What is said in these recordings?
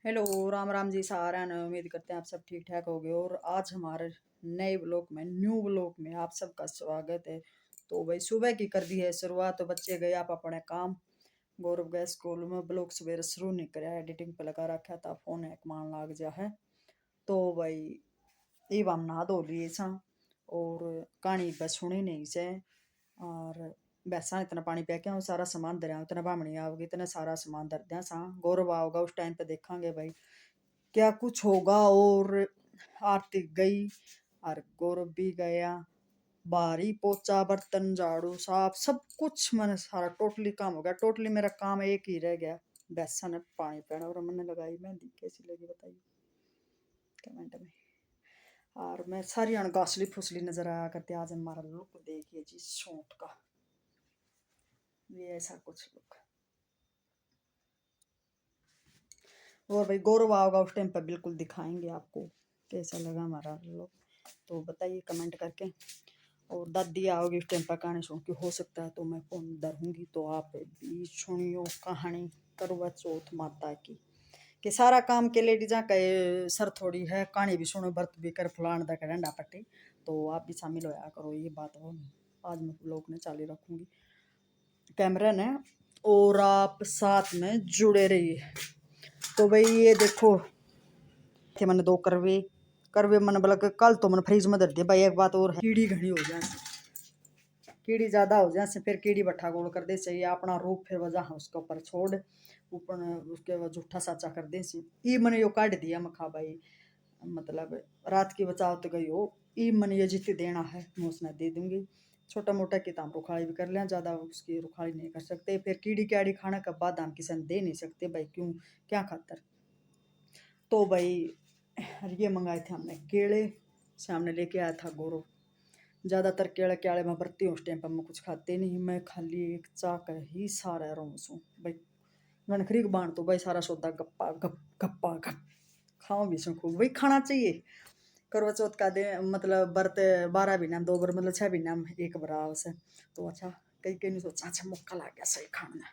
Hello Ram Ram ji सारा ने उम्मीद करते हैं आप सब ठीक ठाक होगे। और आज हमारे नए ब्लॉग में न्यू ब्लॉग में आप सबका स्वागत है। तो भाई सुबह की कर दी है शुरुआत, तो बच्चे गए आप अपने काम। गौरव गए स्कूल में, ब्लॉग सवेरे शुरू नहीं कराया, एडिटिंग पे लगा रखा था, फोन एक मान लाग जा है। तो भाई ये हम नहा धो लिए सा और कहानी बस सुनी नहीं से। और वैसा इतना पानी पै के सारा सामान धरिया, उतना बामणी आओगी इतना सारा सामान धर दिया सा। गौरव आओगा उस टाइम पे देखांगे भाई क्या कुछ होगा। और आरती गई और गौरव भी गया। बाहरी पोचा बर्तन झाड़ू साफ सब कुछ मैंने सारा टोटली काम हो गया। टोटली मेरा काम एक ही रह गया, बेसन पानी पीना। और मैंने लगाई मेहंदी, कैसी लगी बताइए कमेंट में। और मैं सारी अणगासली फुसली नजर आया करती। आज हमारा लुक देखिए जी, शूट का ये ऐसा कुछ लुक। और भाई गौरव आओगा उस टाइम पर बिल्कुल दिखाएंगे आपको कैसा लगा हमारा लुक, तो बताइए कमेंट करके। और दादी आओगी उस टाइम पर कहानी सुन के, हो सकता है तो मैं फोन धरूंगी तो आप भी सुनियो कहानी करवा चौथ माता की। कि सारा काम के लेडीजा का सर थोड़ी है, कहानी भी सुनो व्रत भी कर फलान दा डंडा पट्टी। तो आप भी शामिल होया करो, ये बात हो। आज मैं लोग ने चाली रखूंगी कैमरा ने, और आप साथ में जुड़े रहिए। तो भाई ये देखो थे मैंने दो करवे करवे मैंने बोला कि कल तो मैंने फ्रीज में धर दिया भाई। एक बात और है, कीड़ी घनी हो जाए, कीड़ी ज्यादा हो जाए फिर कीड़ी बट्ठा गोल कर दे चाहिए अपना रूप, फिर वजह उसके ऊपर छोड़ ऊपर उसके बाद जूठा साचा कर दे सी। ई मैंने यो काट दिया मखा भाई, मतलब रात की बचाव तो गई हो। ई मैंने ये जितनी देना है मैं उसने दे दूंगी। छोटा मोटा की हम रुखाड़ी भी कर लें, ज़्यादा उसकी रुखाड़ी नहीं कर सकते। फिर कीड़ी क्याड़ी खाने के बाद हम किसी ने दे नहीं सकते भाई, क्यों क्या खातर। तो भाई ये मंगाए थे हमने केले, सामने लेके आया था गौरव। ज़्यादातर केले क्याले मैं बरती हूँ उस टाइम पर, मैं कुछ खाते नहीं, मैं खाली एक चा कर ही सारा रहूँ सू भाई। गणखरी बाण तो भाई सारा सौदा गप्पा गप गप्पा गप खाओ भी सू खूब भाई, खाना चाहिए। करवा चौथ का दिन मतलब बरत 12 महीना में 2 बार, मतलब 6 महीना में एक बार आओ से। तो अच्छा कई कई नहीं सोचा अच्छा मौका लग गया सही खाना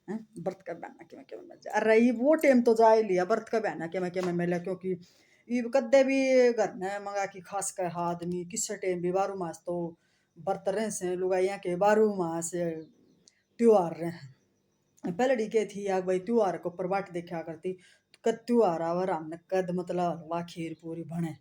है। व्रत का बहना कि मैं मिल जाए, अरे ये वो टाइम तो जा ही लिया व्रत का बहना कि मैं मिला। क्योंकि ये कदे भी घर ने मंगा की खास कर आदमी किस टाइम भी 12 मास तो व्रत रहे से लुगाइया के 12 मास त्योहार रहे। पहले के थी यार भाई त्योहार को ऊपर बाट देखा करती, कद त्योहार आवर हमने कद मतलब हलवा खीर पूरी बने।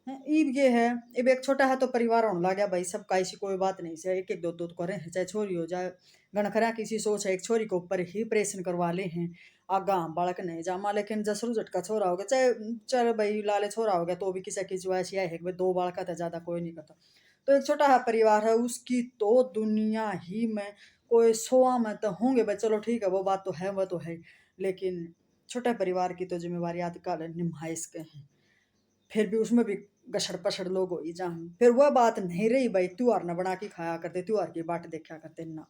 ईब ये है, अब एक छोटा है तो परिवार होने लगा भाई सबका, ऐसी कोई बात नहीं से एक एक दो दो तो करे हैं, चाहे छोरी हो जाए। गणखरा किसी सोच है एक छोरी के ऊपर ही प्रेशन करवा ले हैं, आगा हम बालक नहीं जामा। लेकिन जसरू झटका छोरा हो गया, चाहे चल भाई लाले छोरा हो गया तो भी किसी की चॉइस है कि भाई 2 बालक था, ज़्यादा कोई नहीं करता। तो एक छोटा है परिवार है उसकी तो दुनिया ही में कोई 100 में तो होंगे भाई, चलो ठीक है वो बात तो है, वह तो है। लेकिन छोटे परिवार की तो जिम्मेवारी आजकल निभाइस के हैं। फिर भी उसमें भी गछड़ पछड़ लोग हो ही जान, फिर वह बात नहीं रही भाई त्योहार न बना के खाया करते, त्योहार की बाट देखा करते ना।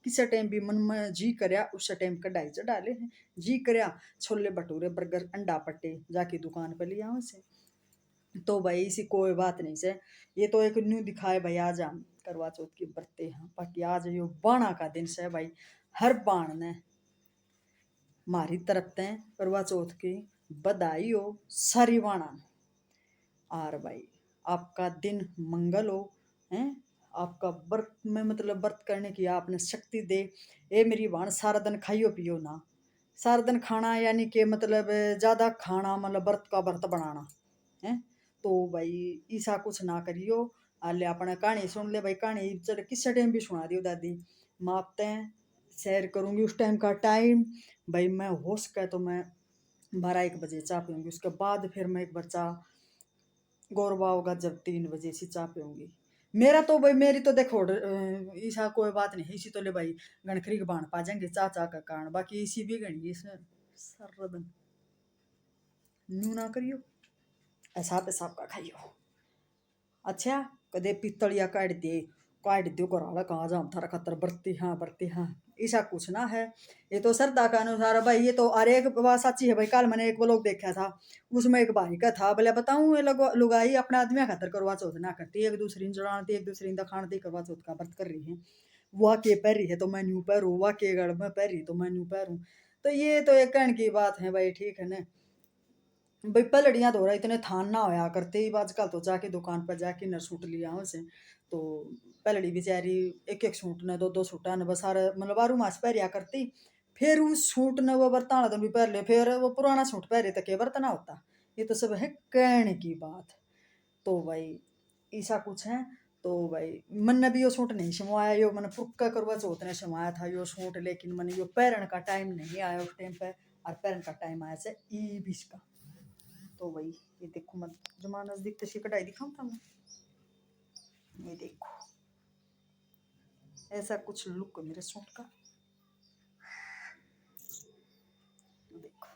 किसी टाइम भी मन में जी करया उस टाइम कढ़ाई च डाले हैं, जी करया छोले भटूरे बर्गर अंडा पट्टे जाके दुकान पर लिया से। तो भाई इसी कोई बात नहीं से, ये तो एक न्यू दिखाए भाई। आज हम करवा चौथ की बरते हैं, बाकी आज यो बाणा का दिन से भाई। हर बाण ने मारी तरफ ते करवा चौथ की बधाई हो सारी बाणा। और भाई आपका दिन मंगल हो, हैं आपका व्रत में मतलब व्रत करने की आपने शक्ति दे। ए मेरी बाण सारा दिन खाइयो पियो ना, सारा दिन खाना यानी कि मतलब ज़्यादा खाना मतलब व्रत का व्रत बनाना है। तो भाई ऐसा कुछ ना करियो। आले अपने कहानी सुन ले भाई, कहानी चल किस टाइम भी सुना दियो दादी, मापते हैं शेयर करूँगी उस टाइम का टाइम। भाई मैं हो सके तो मैं 12-1 बजे चाय पीऊँगी, उसके बाद फिर मैं एक बार चाय गौरवा होगा जब 3 बजे से चाय पीऊँगी। मेरा तो भाई मेरी तो देखो ऐसा कोई बात नहीं, इसी तो ले भाई गणखरी के बाण पा जाएंगे चा चा का कारण, बाकी इसी भी गणी सारा दिन न्यू ना करियो, ऐसा पेशाब का खाइयो। अच्छा कदे पित्तलिया काट दो घराला कहाँ जाम थारा खतर बरती हाँ ऐसा कुछ ना है। ये तो श्रद्धा का अनुसार भाई, ये तो अरे एक बात सच्ची है भाई। कल मैंने एक व्लॉग देखा था, उसमें एक भाई का था बोले बताऊं ये लोग लुगाई अपने आदमी खातर करवा चौथ ना करती, एक दूसरी ने जड़ाती एक दूसरी ने खाणती करवा चौथ का व्रत कर रही है। वह के पहन रही है तो मैं न्यू पहरूँ, वह के गढ़ में पहन रही तो मैं न्यू पहरूँ। तो ये तो एक कहने की बात है भाई, ठीक है ना। भाई पलड़ियाँ तो रहा इतने थान ना होया करते ही आजकल तो जाके दुकान पर जाके न सूट लिया उसे तो पलड़ी बेचारी एक एक सूट न दो दो सूटा न बस सारा मतलब बारू मास पहरिया करती फिर उस सूट न वो बर्ताना दिन भी पहन ले फिर वो पुराना सूट पहरे तक के बर्तना होता ये तो सब है कहने की बात। तो भाई ऐसा कुछ है। तो भाई मन भी यो सूट नहीं सिमवाया यो मैंने पुक्का करवा चौथ ने सिमवाया था यो सूट लेकिन मैंने यो पहन का टाइम नहीं आया उस टाइम पे और पहन का टाइम आया से ई बीस का। तो भाई ये देखो मत जमा नजदीक तशी कढ़ाई दिखाऊं था मैं ये देखो ऐसा कुछ लुक है मेरे सूट का देखो।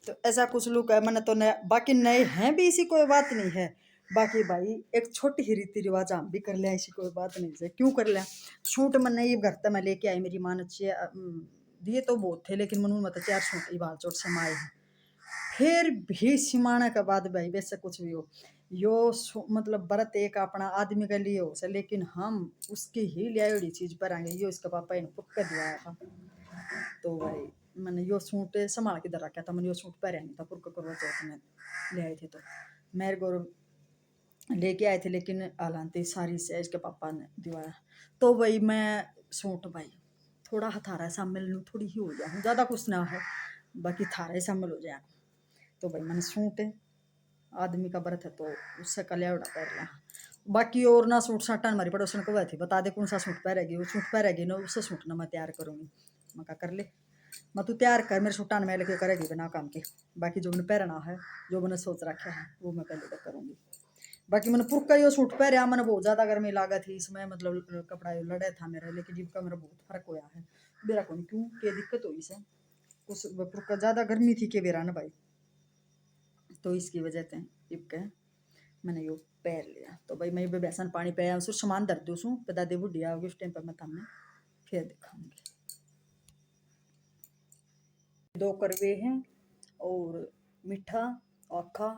तो ऐसा कुछ लुक है मैंने तो नया बाकी नए हैं भी इसी कोई बात नहीं है। बाकी भाई एक छोटी ही रीति रिवाज हम भी कर लिया ऐसी कोई बात नहीं है क्यों कर लिया। सूट मैंने ये घर तक मैं लेके आई मेरी माँ ने दिए तो बहुत थे लेकिन मनू मतलब 4 सूट ही बाल चोट समाये हैं। फिर भी सिमाने के बाद भाई वैसे कुछ भी हो यो मतलब व्रत एक अपना आदमी के लिए हो से लेकिन हम उसकी ही लियाड़ी चीज पर आएंगे यो इसका पापा ने पुक्का दिया था। तो भाई मैंने यो सूट संभाल के इधर रखा था मैंने यो सूट पहने नहीं था पुरका करवा चौथ में ले आए थे तो मेरे गौरव लेके आए थे लेकिन हालांकि सारी से इसके पापा ने दिवाया। तो भाई मैं सूट भाई थोड़ा थारा शामिल थोड़ी ही हो जाए ज़्यादा कुछ ना है बाकी थारा शामिल हो जाए। तो भाई मैंने सूट आदमी का व्रत है तो उससे कल्याण कर लिया। बाकी और ना सूट साटा हमारी पड़ोसन को थी बता दे कौन सा सूट पहरेगी वो सूट पहरेगी ना उससे सूट ना मैं तैयार करूँगी मैं कहा कर ले मैं तू तैयार कर मेरे सूटा में लेके करेगी बिना काम के बाकी जो मैंने पहनना है जो मैंने सोच रखा है वो मैं पहले तक करूँगी। बाकी मैंने पुरका यो सूट पहरा मैंने बहुत ज़्यादा गर्मी लागत थी इसमें मतलब कपड़ा यो लड़े था मेरा लेकिन जिनका मेरा बहुत फर्क होया है मेरा कौन क्यों क्या दिक्कत हुई से कुछ पुरका ज़्यादा गर्मी थी के बेरा ना भाई तो इसकी वजह से इबके मैंने यो पैर लिया। तो भाई मैं ये बेसन पानी पे उसको सामान धर दूँ सू पता दे बुढ़िया होगी उस टाइम पर मैं थमने फिर दिखाऊंगी। 2 करवे हैं और मीठा औखा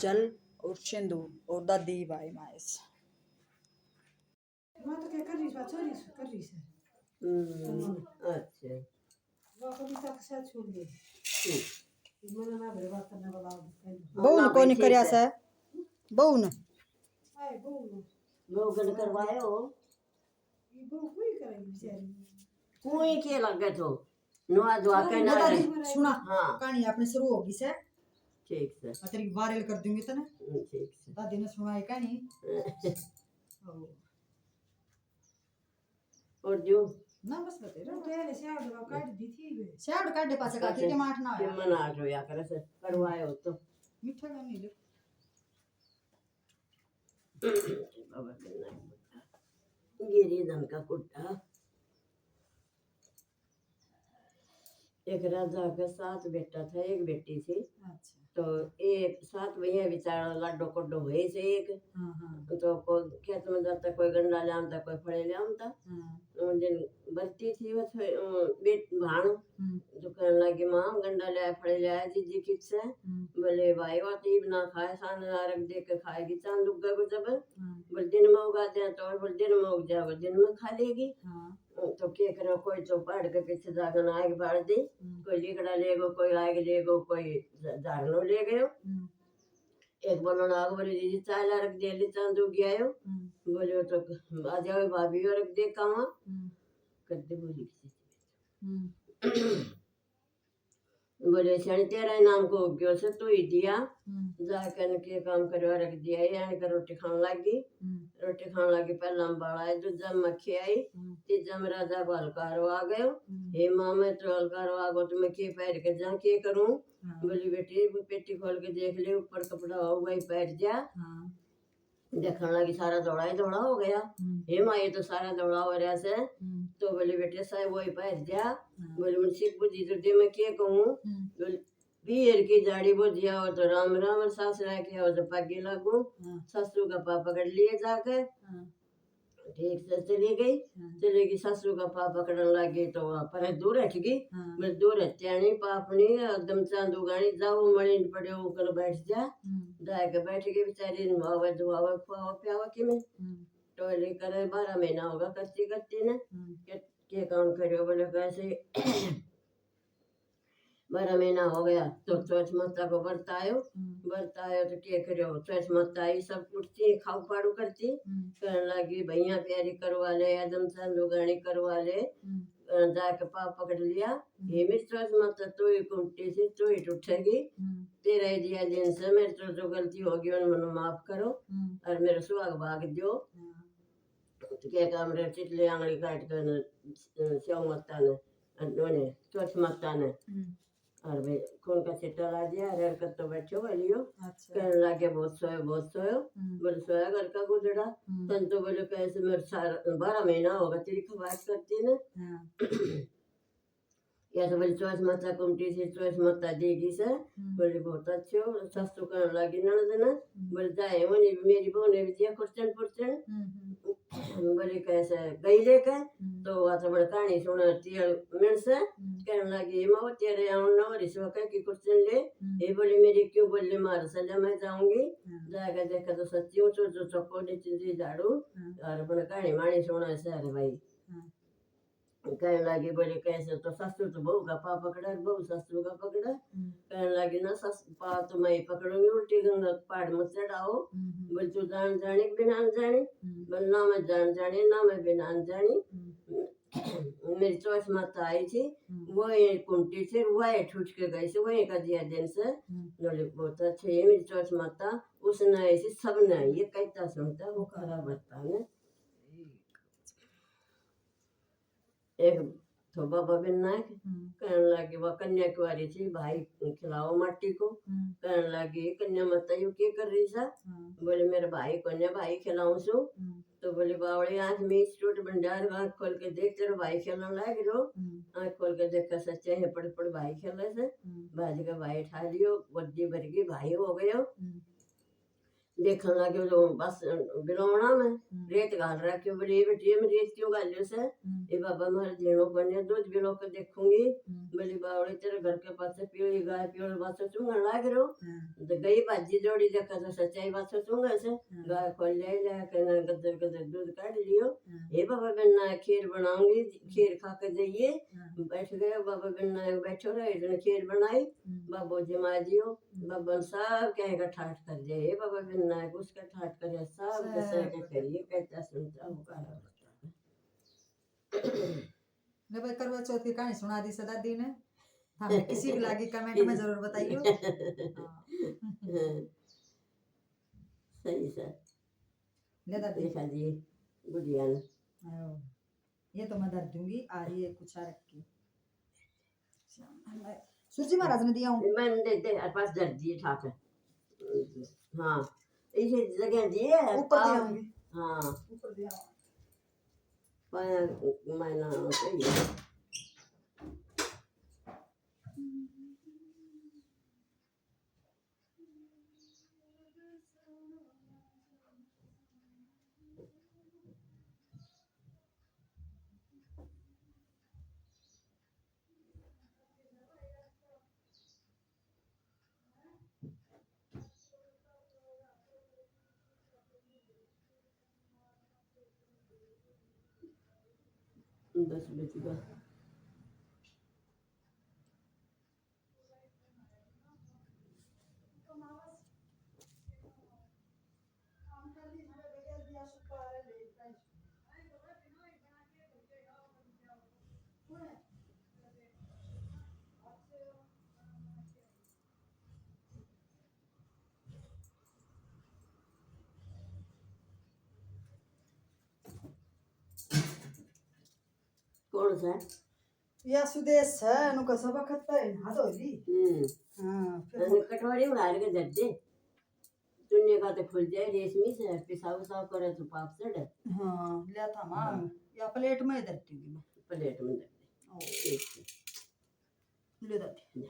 जल और सिंदूर और दादी भाई माइस मैं तो क्या कर रही कर रही से अच्छा वो कभी तक से छोड़ दे मैंने ना बड़े बात करने वाला बहू ने कौन करया से बहू ने आए बोल लोगन करवाए हो ये वो कोई करेगी बेचारी कोई के लगे तो नुआ दुआ के ना दादी सुना हाँ कहानी अपनी शुरू होगी से ठीक से मैं तेरी वायरल कर दूंगी तने ठीक से दादी ने सुनाई कहानी और जो ना बस बते तो तेरे से आड़ काट दी थी वे शायद काटे पासे काटे के माठ ना के आया मना जो या करे से करवाए हो तो मीठा का नहीं ले बाबा के ना गिरी धन का कुट्टा एक राजा का 7 बेटा था एक बेटी थी अच्छा तो एक 7 भैया बेचारा लाडो कोडो हुए से एक हाँ हाँ तो कोई खेत में जाता कोई गंडा ले आमता कोई फड़े ले आमता हाँ दिन बरती थी वो बेट भाण जो कहने लगी माँ गंडा ले आए फड़े ले आए जीजी किससे बोले भाई वो तो ना खाए सान रख दे के खाएगी चांद उग गए जब बोल दिन में उगा दे तो बोल दिन में उग जाए बोल दिन में खा लेगी तो क्या करो कोई तो पहाड़ के पीछे जाकर आग बाढ़ दी कोई लिकड़ा ले गो कोई आग ले गो कोई झाड़नो ले गयो एक बोलो आग बोले दीदी चाय ला रख दे ले चांद उग गया बोले तो आ जाओ भाभी और रख दे कामा करते बोली बोले शनि तेरा नाम को उग्यो से तू ही दिया जाकर के काम करवा रख दिया यानी का रोटी खाने लगी रोटी खाने लगी पहला बाड़ा है दूजा मक्खी आई तीजा में राजा को हलकारो आ गयो हे माँ मैं तो हलकारो आ गो तो मैं के पैर के जा के करूं बोली बेटी पेटी खोल के देख ले ऊपर कपड़ा हो वही पैर जा देखने लगी सारा दौड़ा ही दौड़ा हो गया हे माँ ये तो सारा दौड़ा हो रहा से तो बोले बेटे साहब वही पैर जा बोले मुझे बुद्धि तो दे मैं क्या कहूँ पीर की जाड़ी बुझिया हो तो राम राम सास रह के हो तो पगे लगू ससुर का पाप पकड़ लिए जाकर ठीक से चली गई ससुर का पाप पकड़ने लगी तो वहाँ पर दूर हट गई मैं दूर हत्याणी पापनी एकदम चांदू गानी जाओ मणि पड़े कर बैठ जा जाके बैठ गई बेचारी नहावे धुआवे खुआवा पियावा कि मैं टोयले करे 12 महीना होगा करती करती ने के काम करियो बोले कैसे 12 महीना हो गया तो चौथ माता को बरतायो तो क्या करो चौथ माता आई सब कुर्ती खाऊ पाड़ू करती कहने लगी भैया प्यारी करवा ले आदम सा लुगानी करवा ले जाके पाप पकड़ लिया ये मेरी चौथ माता तू ही कुंटी से तू ही उठेगी तेरा ही दिया दिन से मेरे तो जो गलती होगी उन्हें मनो माफ करो और मेरे सुहाग भाग दो तो क्या काम रे चितले आंगली काट कर स्याऊ माता ने उन्होंने चौथ माता ने और भाई कौन का चिट्टा ला दिया अरे कर तो बैठो वालियो कहने लगे बहुत सोयो बोले सोया घर का गुजरा तन तो बोले कैसे मेरे 12 महीना होगा तेरी खबास करती ने या तो बोले चौथ माता कुमटी से चौथ माता देगी से बोले बहुत अच्छे हो सस्तु करने लगी ननद ने बोले जाए मेरी बहू ने भी दिया क्वेश्चन बोले कैसे गई लेकर तो वह तो बड़ा कहानी सुनाती है मेरे से कहने लगी माँ तेरे आना रिश्वा का की क्वेश्चन ले ये बोली मेरी क्यों बोली मार सजा मैं जाऊंगी जाएगा देखा तो सच्ची हूँ जो चक्को नीचे झाड़ू और बड़ा कहानी मानी सुना से अरे भाई कहने लगी बोले कैसे तो ससुर तो बहू का पा पकड़ा बहू ससुर का पकड़ा कहने लगी ना पा तो मैं पकड़ूंगी उल्टी गंगा पहाड़ में चढ़ाओ बोले तू जान जानी बिना जानी बोले ना मैं जान जानी ना मैं बिना जानी मेरी चौथ माता आई थी वो ये कुंटी से वही ठूट के गई से वही का दिया दिन से बोले बहुत अच्छे है मेरी चौथ माता उसने ऐसी सब ने ये कहता सुनता वो खरा बता ने एक तो बाबा बिन नायक कहने लगी वह कन्या कुआरी थी भाई खिलाओ माटी को कहने लगी कन्या माता यू क्या कर रही सा बोले मेरे भाई कन्या भाई खिलाऊं सु तो बोले बावड़े आज मैं चोट भंडार आँख खोल के देख तेरा भाई खेलने लग रो आँख खोल के देखा सच्चे है पड़ भाई खेले से बाज का भाई ठा लियो बद्दी भर गई भाई हो गयो देखने लगे तो बस बिलोवना में रेत घाल रखी बोले बेटी में रेत क्यों घालियो से ये बाबा मारे जेनो बने दूध बिलो के देखूंगी बोली बावड़े तेरे घर के पास पियोली गाय पियोली बात चुंगा लाग रो तो गई भाजी जोड़ी देखा तो सच्चाई बात चुंगा से गाय खोल ले कहना गदर गदर दूध काट लियो ये बाबा बिन्ना खीर बनाऊंगी खीर खा के जाइए बैठ गए बाबा बिन्ना बैठो रहे खीर बनाई बाबू जमा दियो बाबा सब कहेगा ठाठ कर दे बाबा बिन्ना उसका ठाठ करे सब कैसे करिए कहता सुनता होगा ने भाई करवा चौथ की कहानी सुना दी सदा दी ने हमें किसी भी लागी कमेंट में जरूर बताइयो सही सर ले दादी दिखा दिए गुड़िया ने ये तो मैं धर दूंगी आ रही है कुछ रख के सूरजी महाराज ने दिया हूँ मैंने दे पास धर दिए ठाठ हाँ इसे जगह दिए ऊपर दिया होंगे हाँ ऊपर दिया पाया मैंने चाहिए बस बेचूंगा कौन सा या सुदेश है नुका सब खत्ता है ना दोली हां फिर कटोरी में डाल के दे दे दुनिया का तो खुल जाए रेशमी से पिसाव साव करे तो पाप चढ़े हां लिया था मां या प्लेट में इधर दूंगी मैं प्लेट में दे ले दादी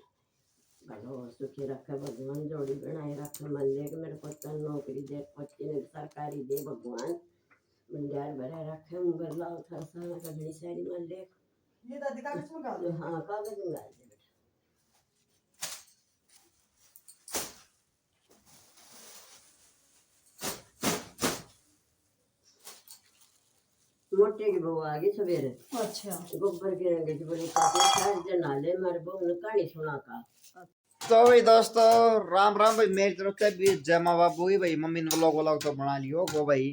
भलो सुखी रखे भगवान जोड़ी बनाए रखे मन ले के मेरे को नौकरी दे पति ने सरकारी दे भगवान मंडार भरा रखे मुगर लाओ था सारा कभी सारी मन ले ये दादी कागज में डाल दो हाँ कागज में डाल दे बेटा मोटे की बहू आ गई सवेरे अच्छा गोबर के रंगे की बड़ी काटे नाले मारे बहू ने कहानी सुना का। तो भाई दोस्तों राम राम भाई मेरी तरफ से भी जय माँ बाबू की भाई मम्मी ने व्लॉग व्लॉग तो बना लियो वो भाई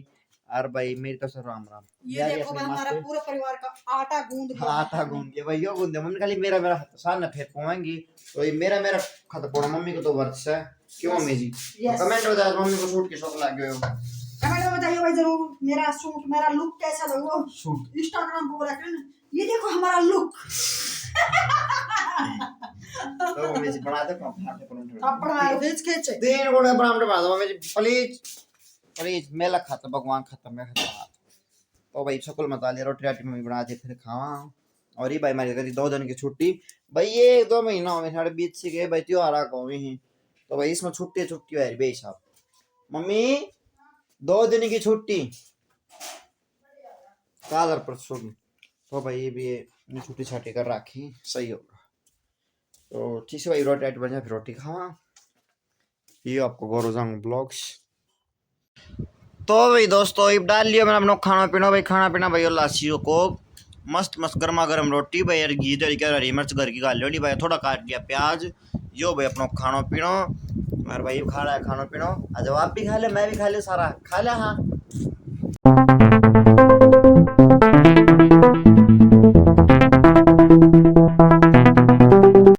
और भाई मेरी तरफ से राम राम। ये देखो भाई हमारा पूरा परिवार का आटा गूंद लिया आटा गूंद के भाई यो गूंद मम्मी खाली मेरा मेरा सामने फेर पाएंगी तो ये मेरा मेरा खत पड़ा मम्मी को तो वर्ष है क्यों मम्मी जी कमेंट बताओ मम्मी को सूट के शौक लग गए हो कमेंट में बताइए भाई जरूर मेरा सूट मेरा लुक कैसा लगा सूट इंस्टाग्राम पर रख लेना ये देखो हमारा लुक तो मम्मी जी बना दे पराठे अपना भेज के चे तीन गोड़े पराठे बना दो मम्मी जी प्लीज प्लीज मेला खाता भगवान खाता मैं खाता तो भाई सकल मत आलिए रोटी राटी मम्मी बना दे फिर खावा और ये भाई हमारी करी 2 दिन की छुट्टी भाई ये 2 महीना में साढ़े 20 से गए भाई त्योहार आ गए हैं तो भाई इसमें छुट्टी छुट्टी है भाई साहब मम्मी 2 दिन की छुट्टी कल और परसों तो भाई ये भी छुट्टी छाटी कर रखी सही होगा तो ठीक है भाई रोटी राटी बन जाए फिर रोटी खावा ये आपको गौरव ब्लॉग्स तो भाई दोस्तों अब डाल लिया मैंने अपना खाना पीना भाई और लासियों को मस्त मस्त गर्मा गर्म रोटी भाई यार घी तरीके हरी मिर्च घर की गाल ली भाई थोड़ा काट दिया प्याज यो भाई अपना खाना पीना और भाई खा रहा है खाना पीना जब आप भी खा ले मैं भी खा ले सारा खा ले हाँ